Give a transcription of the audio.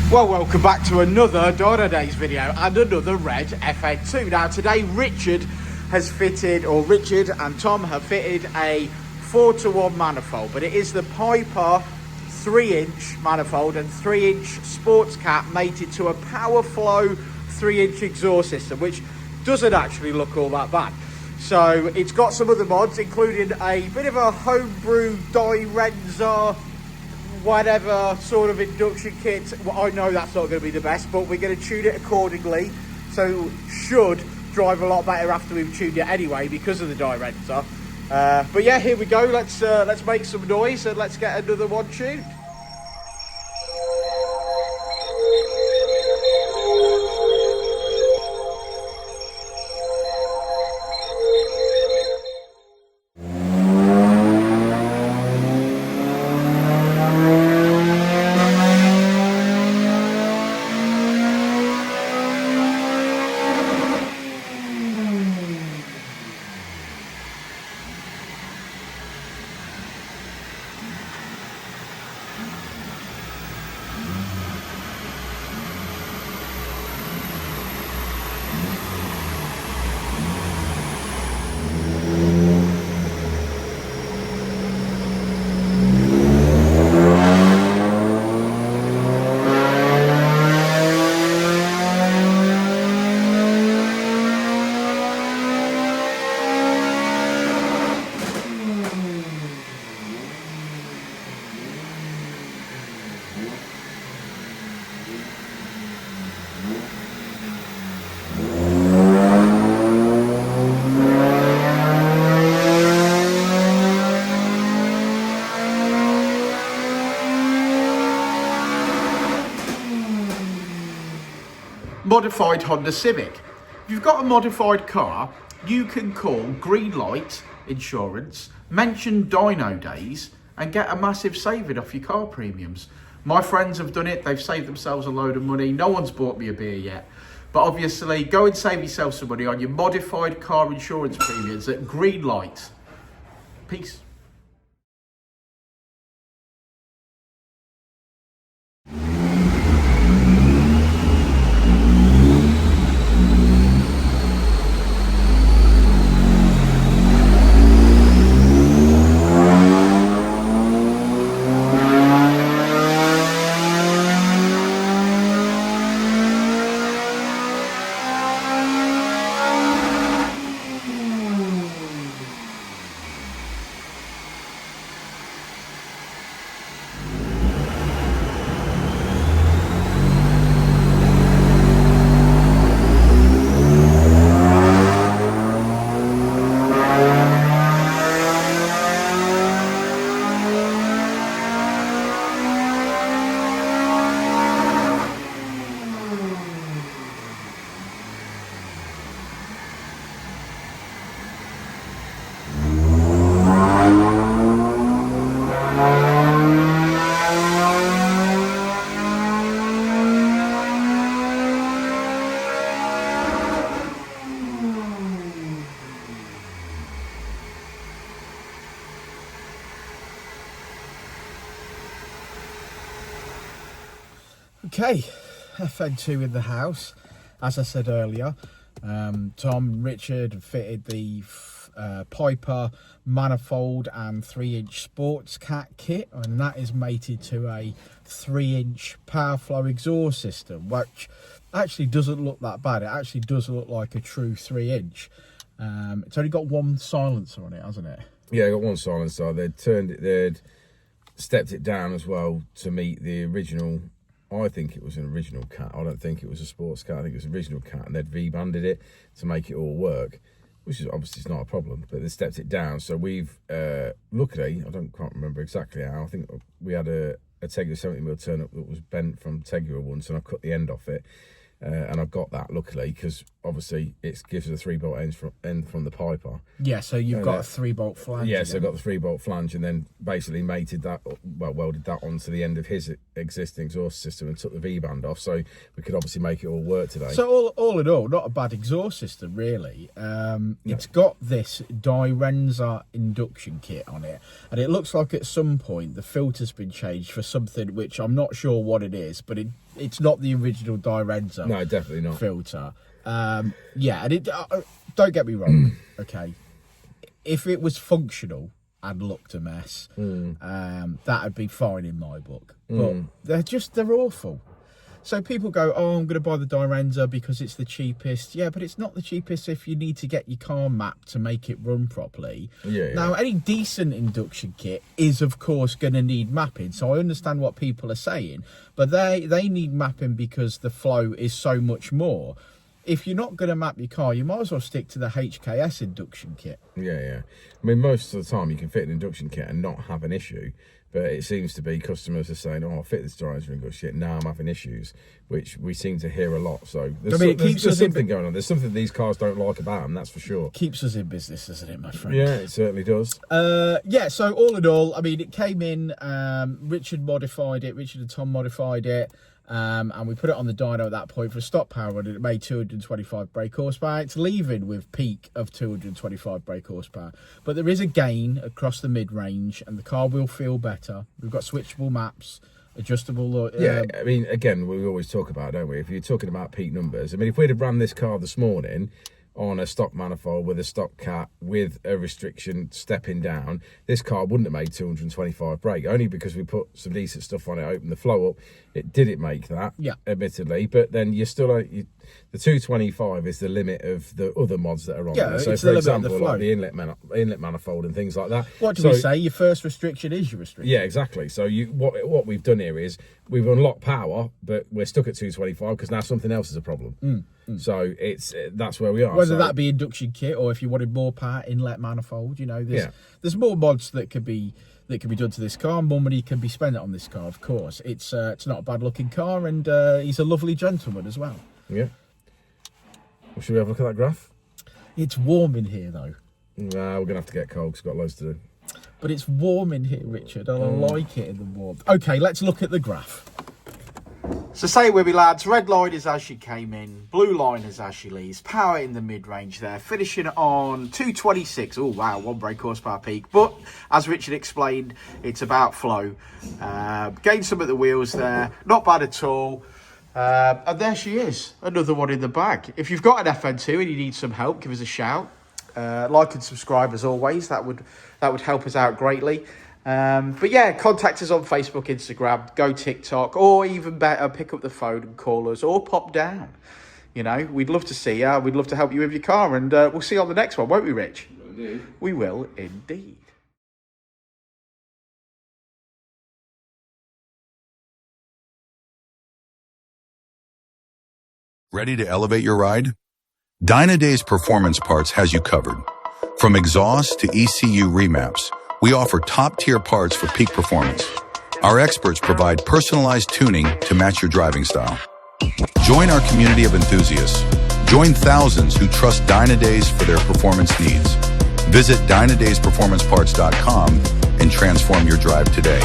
Well, welcome back to another Dynodaze video and another red FN2. Now today Richard and Tom have fitted a 4-to-1 manifold, but it is the Piper 3-inch manifold and 3-inch sports cat mated to a power flow 3-inch exhaust system, which doesn't actually look all that bad. So it's got some other mods, including a bit of a homebrew Dyno whatever sort of induction kit. Well, I know that's not going to be the best, but we're going to tune it accordingly, so should drive a lot better after we've tuned it anyway because of the Dyno. But yeah, here we go. Let's make some noise and let's get another one tuned. Modified Honda Civic. If you've got a modified car, you can call Greenlight Insurance, mention Dynodaze and get a massive saving off your car premiums. My friends have done it, they've saved themselves a load of money. No one's bought me a beer yet, but obviously go and save yourself some money on your modified car insurance premiums at Greenlight. Peace. Okay, FN2 in the house. As I said earlier, Tom, Richard fitted the Piper manifold and 3-inch sports cat kit, and that is mated to a 3-inch power flow exhaust system, which actually doesn't look that bad. It actually does look like a true 3-inch. It's only got one silencer on it, hasn't it? Yeah, got one silencer. They'd stepped it down as well to meet the original. I think it was an original cat. I don't think it was a sports cat. I think it was an original cat, and they'd V-banded it to make it all work, which is obviously not a problem, but they stepped it down. So we've, luckily, can't remember exactly how, I think we had a Tegua 70mm turn up that was bent from Tegua once, and I cut the end off it, and I've got that, luckily, because obviously it gives us a 3-bolt end from the Piper. Yeah, so you've got a 3-bolt flange. Yeah, so I got the 3-bolt flange, and then basically mated that, well, welded that onto the end of his existing exhaust system and took the V-band off, so we could obviously make it all work today. So all in all, not a bad exhaust system, really. It's got this Dyno induction kit on it, and it looks like at some point the filter's been changed for something which I'm not sure what it is, but it's not the original Dyno. No, definitely not. Filter. Yeah, and it don't get me wrong, okay. If it was functional and looked a mess, that'd be fine in my book. But they're awful. So people go, oh, I'm going to buy the Dyno because it's the cheapest. Yeah, but it's not the cheapest if you need to get your car mapped to make it run properly. Yeah. Now, any decent induction kit is, of course, going to need mapping. So I understand what people are saying, but they need mapping because the flow is so much more. If you're not going to map your car, you might as well stick to the HKS induction kit. Yeah. I mean, most of the time you can fit an induction kit and not have an issue, but it seems to be customers are saying, oh, I'll fit this Dyno and go, shit, now I'm having issues, which we seem to hear a lot. So there's something going on. There's something these cars don't like about them, that's for sure. Keeps us in business, doesn't it, my friend? Yeah, it certainly does. Yeah, so all in all, I mean, it came in, Richard and Tom modified it. And we put it on the dyno at that point for a stop power, and it made 225 brake horsepower. It's leaving with peak of 225 brake horsepower, but there is a gain across the mid-range, and the car will feel better. We've got switchable maps, adjustable. Yeah, I mean, again, we always talk about, don't we? If you're talking about peak numbers, I mean, if we'd have ran this car this morning on a stock manifold with a stock cat with a restriction stepping down, this car wouldn't have made 225 brake, only because we put some decent stuff on it, opened the flow up. It didn't make that, admittedly, but then you're still the 225 is the limit of the other mods that are on there. So for example, like the inlet manifold and things like that. What do we say? Your first restriction is your restriction. Yeah, exactly. So what we've done here is we've unlocked power, but we're stuck at 225 because now something else is a problem. So that's where we are. Whether that be induction kit or if you wanted more power, inlet manifold, there's more mods that could be done to this car. More money can be spent on this car, of course. It's not a bad looking car, and he's a lovely gentleman as well. Yeah. Well, should we have a look at that graph? It's warm in here though. Nah, we're gonna have to get cold because we've got loads to do. But it's warm in here, Richard, and I like it in the warmth. Okay, let's look at the graph. So say it with me, lads. Red line is as she came in, blue line is as she leaves. Power in the mid-range there, finishing on 226. Oh, wow, 1 brake horsepower peak. But as Richard explained, it's about flow. Gained some at the wheels there, not bad at all. And there she is, another one in the bag. If you've got an FN2 and you need some help, give us a shout. Like and subscribe as always. That would help us out greatly. But yeah, contact us on Facebook, Instagram, go TikTok, or even better, pick up the phone and call us, or pop down. We'd love to see you. We'd love to help you with your car, and we'll see you on the next one, won't we, Rich? Indeed. We will indeed. Ready to elevate your ride? Dynodaze Performance Parts has you covered. From exhaust to ECU remaps, we offer top-tier parts for peak performance. Our experts provide personalized tuning to match your driving style. Join our community of enthusiasts. Join thousands who trust Dynodaze for their performance needs. Visit DynodazePerformanceParts.com and transform your drive today.